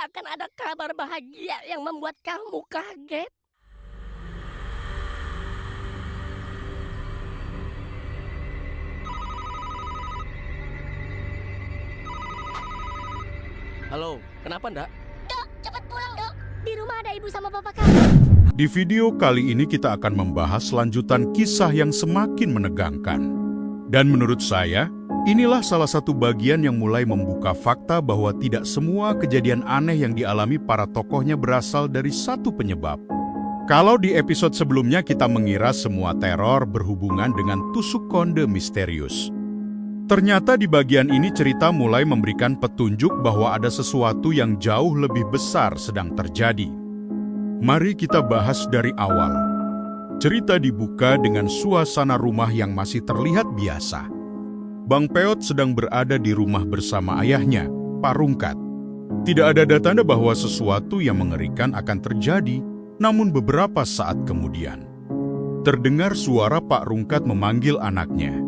akan ada kabar bahagia yang membuat kamu kaget. Halo, kenapa ndak? Dok, cepat pulang, Dok. Di rumah ada ibu sama bapak kamu. Di video kali ini kita akan membahas lanjutan kisah yang semakin menegangkan. Dan menurut saya, inilah salah satu bagian yang mulai membuka fakta bahwa tidak semua kejadian aneh yang dialami para tokohnya berasal dari satu penyebab. Kalau di episode sebelumnya kita mengira semua teror berhubungan dengan tusuk konde misterius. Ternyata di bagian ini cerita mulai memberikan petunjuk bahwa ada sesuatu yang jauh lebih besar sedang terjadi. Mari kita bahas dari awal. Cerita dibuka dengan suasana rumah yang masih terlihat biasa. Bang Peot sedang berada di rumah bersama ayahnya, Pak Rungkat. Tidak ada tanda bahwa sesuatu yang mengerikan akan terjadi, namun beberapa saat kemudian terdengar suara Pak Rungkat memanggil anaknya.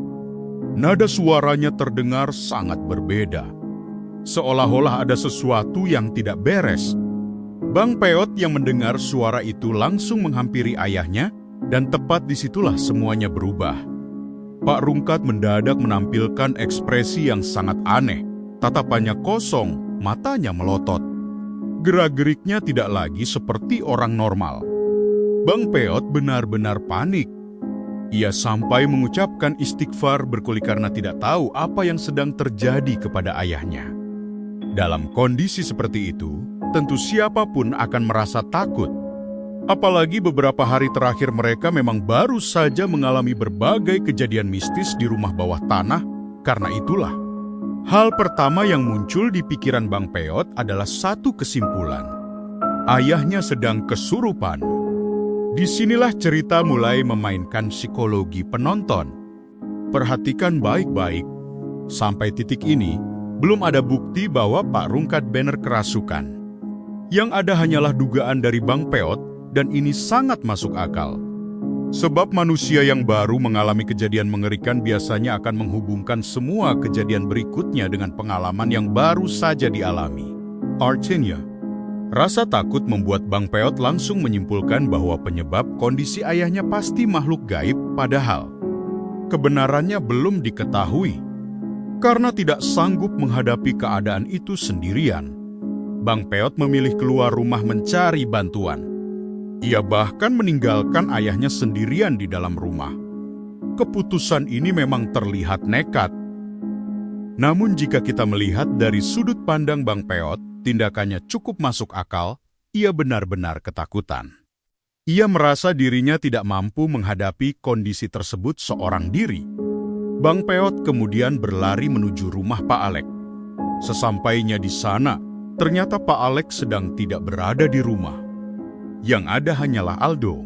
Nada suaranya terdengar sangat berbeda. Seolah-olah ada sesuatu yang tidak beres. Bang Peot yang mendengar suara itu langsung menghampiri ayahnya, dan tepat disitulah semuanya berubah. Pak Rungkat mendadak menampilkan ekspresi yang sangat aneh. Tatapannya kosong, matanya melotot. Gerak-geriknya tidak lagi seperti orang normal. Bang Peot benar-benar panik. Ia sampai mengucapkan istighfar berkuli karena tidak tahu apa yang sedang terjadi kepada ayahnya. Dalam kondisi seperti itu, tentu siapapun akan merasa takut. Apalagi beberapa hari terakhir mereka memang baru saja mengalami berbagai kejadian mistis di rumah bawah tanah. Karena itulah, hal pertama yang muncul di pikiran Bang Peot adalah satu kesimpulan. Ayahnya sedang kesurupan. Disinilah cerita mulai memainkan psikologi penonton. Perhatikan baik-baik. Sampai titik ini, belum ada bukti bahwa Pak Rungkat benar kerasukan. Yang ada hanyalah dugaan dari Bang Peot, dan ini sangat masuk akal. Sebab manusia yang baru mengalami kejadian mengerikan biasanya akan menghubungkan semua kejadian berikutnya dengan pengalaman yang baru saja dialami. Artinya, rasa takut membuat Bang Peot langsung menyimpulkan bahwa penyebab kondisi ayahnya pasti makhluk gaib, padahal kebenarannya belum diketahui. Karena tidak sanggup menghadapi keadaan itu sendirian, Bang Peot memilih keluar rumah mencari bantuan. Ia bahkan meninggalkan ayahnya sendirian di dalam rumah. Keputusan ini memang terlihat nekat. Namun jika kita melihat dari sudut pandang Bang Peot, tindakannya cukup masuk akal. Ia benar-benar ketakutan. Ia merasa dirinya tidak mampu menghadapi kondisi tersebut seorang diri. Bang Peot kemudian berlari menuju rumah Pak Alek. Sesampainya di sana, ternyata Pak Alek sedang tidak berada di rumah. Yang ada hanyalah Aldo.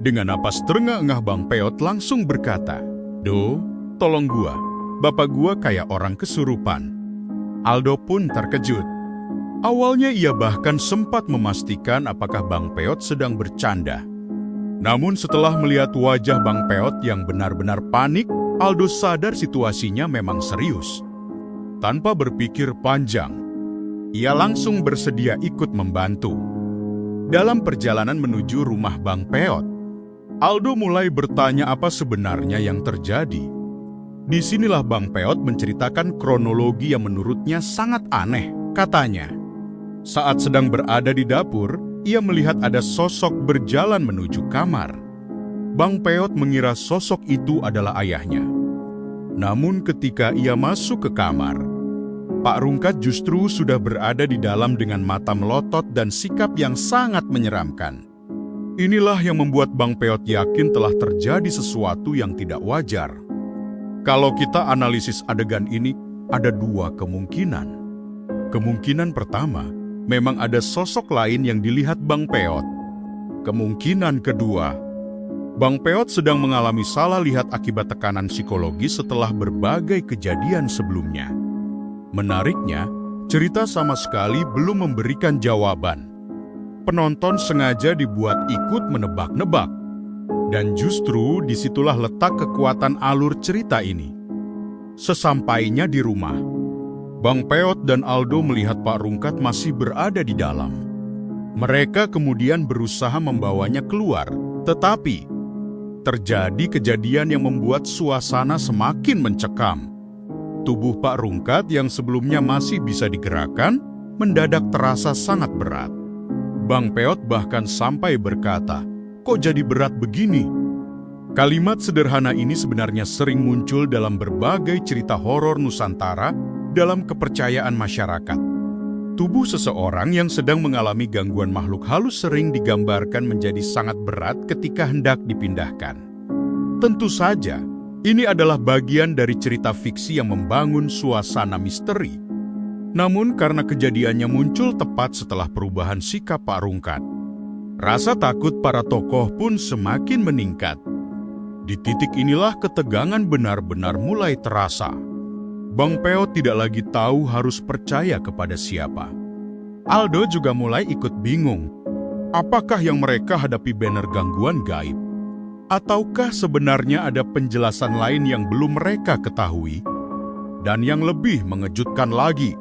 Dengan napas terengah-engah Bang Peot langsung berkata, "Do, tolong gua. Bapak gua kayak orang kesurupan." Aldo pun terkejut. Awalnya ia bahkan sempat memastikan apakah Bang Peot sedang bercanda. Namun setelah melihat wajah Bang Peot yang benar-benar panik, Aldo sadar situasinya memang serius. Tanpa berpikir panjang, ia langsung bersedia ikut membantu. Dalam perjalanan menuju rumah Bang Peot, Aldo mulai bertanya apa sebenarnya yang terjadi. Disinilah Bang Peot menceritakan kronologi yang menurutnya sangat aneh. Katanya, saat sedang berada di dapur, ia melihat ada sosok berjalan menuju kamar. Bang Peot mengira sosok itu adalah ayahnya. Namun ketika ia masuk ke kamar, Pak Rungkat justru sudah berada di dalam dengan mata melotot dan sikap yang sangat menyeramkan. Inilah yang membuat Bang Peot yakin telah terjadi sesuatu yang tidak wajar. Kalau kita analisis adegan ini, ada dua kemungkinan. Kemungkinan pertama, memang ada sosok lain yang dilihat Bang Peot. Kemungkinan kedua, Bang Peot sedang mengalami salah lihat akibat tekanan psikologis setelah berbagai kejadian sebelumnya. Menariknya, cerita sama sekali belum memberikan jawaban. Penonton sengaja dibuat ikut menebak-nebak. Dan justru disitulah letak kekuatan alur cerita ini. Sesampainya di rumah, Bang Peot dan Aldo melihat Pak Rungkat masih berada di dalam. Mereka kemudian berusaha membawanya keluar, tetapi terjadi kejadian yang membuat suasana semakin mencekam. Tubuh Pak Rungkat yang sebelumnya masih bisa digerakkan, mendadak terasa sangat berat. Bang Peot bahkan sampai berkata, "Kok jadi berat begini?" Kalimat sederhana ini sebenarnya sering muncul dalam berbagai cerita horor Nusantara dalam kepercayaan masyarakat. Tubuh seseorang yang sedang mengalami gangguan makhluk halus sering digambarkan menjadi sangat berat ketika hendak dipindahkan. Tentu saja, ini adalah bagian dari cerita fiksi yang membangun suasana misteri. Namun karena kejadiannya muncul tepat setelah perubahan sikap Pak Rungkat, rasa takut para tokoh pun semakin meningkat. Di titik inilah ketegangan benar-benar mulai terasa. Bang Peot tidak lagi tahu harus percaya kepada siapa. Aldo juga mulai ikut bingung. Apakah yang mereka hadapi benar gangguan gaib? Ataukah sebenarnya ada penjelasan lain yang belum mereka ketahui? Dan yang lebih mengejutkan lagi,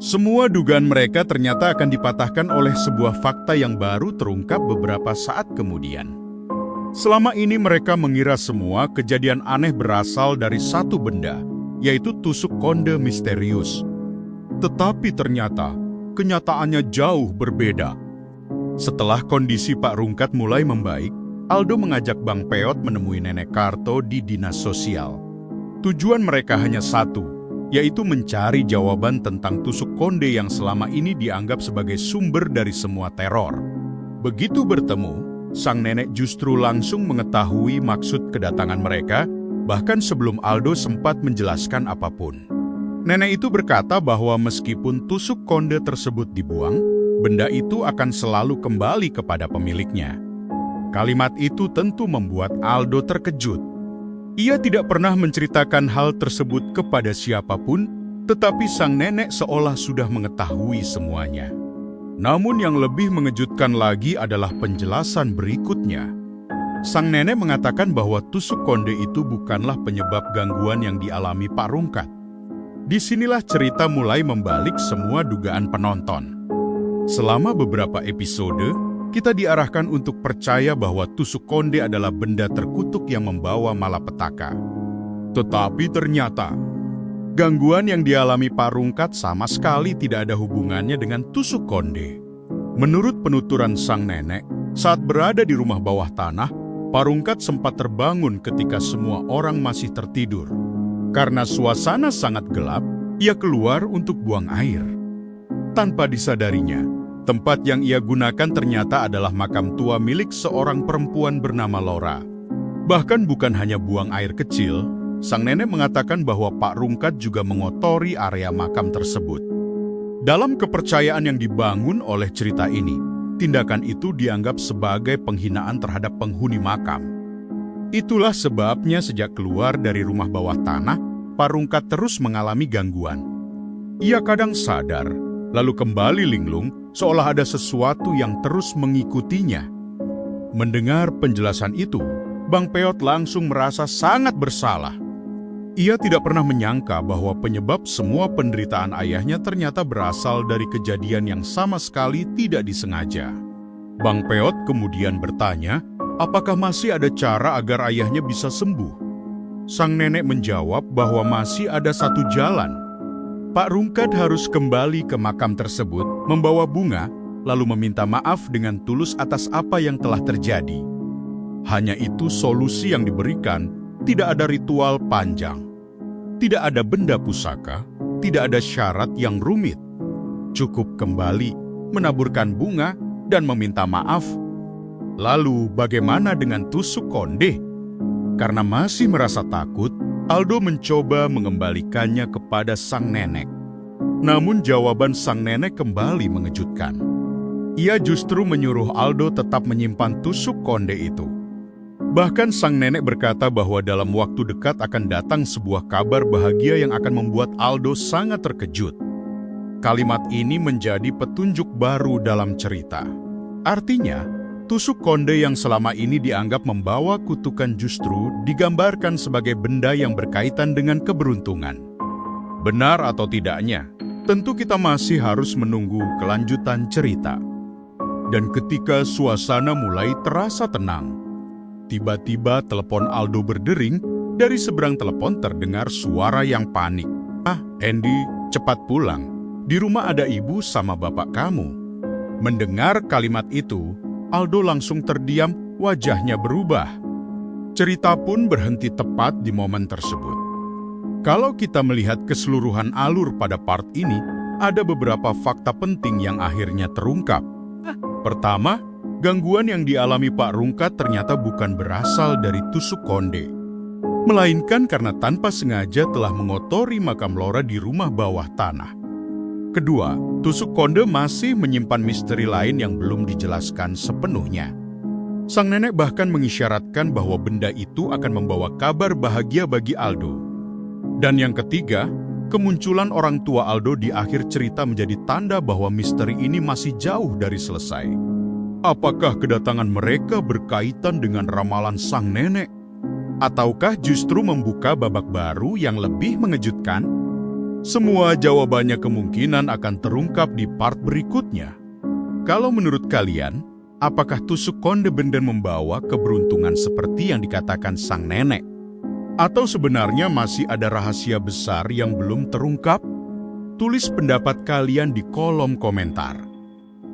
semua dugaan mereka ternyata akan dipatahkan oleh sebuah fakta yang baru terungkap beberapa saat kemudian. Selama ini mereka mengira semua kejadian aneh berasal dari satu benda, yaitu tusuk konde misterius. Tetapi ternyata, kenyataannya jauh berbeda. Setelah kondisi Pak Rungkat mulai membaik, Aldo mengajak Bang Peot menemui Nenek Karto di dinas sosial. Tujuan mereka hanya satu, yaitu mencari jawaban tentang tusuk konde yang selama ini dianggap sebagai sumber dari semua teror. Begitu bertemu, sang nenek justru langsung mengetahui maksud kedatangan mereka, bahkan sebelum Aldo sempat menjelaskan apapun. Nenek itu berkata bahwa meskipun tusuk konde tersebut dibuang, benda itu akan selalu kembali kepada pemiliknya. Kalimat itu tentu membuat Aldo terkejut. Ia tidak pernah menceritakan hal tersebut kepada siapapun, tetapi sang nenek seolah sudah mengetahui semuanya. Namun yang lebih mengejutkan lagi adalah penjelasan berikutnya. Sang nenek mengatakan bahwa tusuk konde itu bukanlah penyebab gangguan yang dialami Pak Rungkat. Disinilah cerita mulai membalik semua dugaan penonton. Selama beberapa episode, kita diarahkan untuk percaya bahwa tusuk konde adalah benda terkutuk yang membawa malapetaka. Tetapi ternyata, gangguan yang dialami Pak Rungkat sama sekali tidak ada hubungannya dengan tusuk konde. Menurut penuturan sang nenek, saat berada di rumah bawah tanah, Pak Rungkat sempat terbangun ketika semua orang masih tertidur. Karena suasana sangat gelap, ia keluar untuk buang air. Tanpa disadarinya, tempat yang ia gunakan ternyata adalah makam tua milik seorang perempuan bernama Laura. Bahkan bukan hanya buang air kecil, sang nenek mengatakan bahwa Pak Rungkat juga mengotori area makam tersebut. Dalam kepercayaan yang dibangun oleh cerita ini, tindakan itu dianggap sebagai penghinaan terhadap penghuni makam. Itulah sebabnya sejak keluar dari rumah bawah tanah, Pak Rungkat terus mengalami gangguan. Ia kadang sadar, lalu kembali linglung, seolah ada sesuatu yang terus mengikutinya. Mendengar penjelasan itu, Bang Peot langsung merasa sangat bersalah. Ia tidak pernah menyangka bahwa penyebab semua penderitaan ayahnya ternyata berasal dari kejadian yang sama sekali tidak disengaja. Bang Peot kemudian bertanya, apakah masih ada cara agar ayahnya bisa sembuh? Sang nenek menjawab bahwa masih ada satu jalan. Pak Rungkat harus kembali ke makam tersebut, membawa bunga, lalu meminta maaf dengan tulus atas apa yang telah terjadi. Hanya itu solusi yang diberikan. Tidak ada ritual panjang, tidak ada benda pusaka, tidak ada syarat yang rumit. Cukup kembali, menaburkan bunga, dan meminta maaf. Lalu bagaimana dengan tusuk konde? Karena masih merasa takut, Aldo mencoba mengembalikannya kepada sang nenek. Namun jawaban sang nenek kembali mengejutkan. Ia justru menyuruh Aldo tetap menyimpan tusuk konde itu. Bahkan sang nenek berkata bahwa dalam waktu dekat akan datang sebuah kabar bahagia yang akan membuat Aldo sangat terkejut. Kalimat ini menjadi petunjuk baru dalam cerita. Artinya, tusuk konde yang selama ini dianggap membawa kutukan justru digambarkan sebagai benda yang berkaitan dengan keberuntungan. Benar atau tidaknya, tentu kita masih harus menunggu kelanjutan cerita. Dan ketika suasana mulai terasa tenang, tiba-tiba telepon Aldo berdering. Dari seberang telepon terdengar suara yang panik. "Ah, Andy, cepat pulang. Di rumah ada ibu sama bapak kamu." Mendengar kalimat itu, Aldo langsung terdiam, wajahnya berubah. Cerita pun berhenti tepat di momen tersebut. Kalau kita melihat keseluruhan alur pada part ini, ada beberapa fakta penting yang akhirnya terungkap. Pertama, gangguan yang dialami Pak Rungkat ternyata bukan berasal dari tusuk konde, melainkan karena tanpa sengaja telah mengotori makam Laura di rumah bawah tanah. Kedua, tusuk konde masih menyimpan misteri lain yang belum dijelaskan sepenuhnya. Sang nenek bahkan mengisyaratkan bahwa benda itu akan membawa kabar bahagia bagi Aldo. Dan yang ketiga, kemunculan orang tua Aldo di akhir cerita menjadi tanda bahwa misteri ini masih jauh dari selesai. Apakah kedatangan mereka berkaitan dengan ramalan sang nenek? Ataukah justru membuka babak baru yang lebih mengejutkan? Semua jawabannya kemungkinan akan terungkap di part berikutnya. Kalau menurut kalian, apakah tusuk konde benar membawa keberuntungan seperti yang dikatakan sang nenek? Atau sebenarnya masih ada rahasia besar yang belum terungkap? Tulis pendapat kalian di kolom komentar.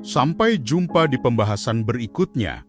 Sampai jumpa di pembahasan berikutnya.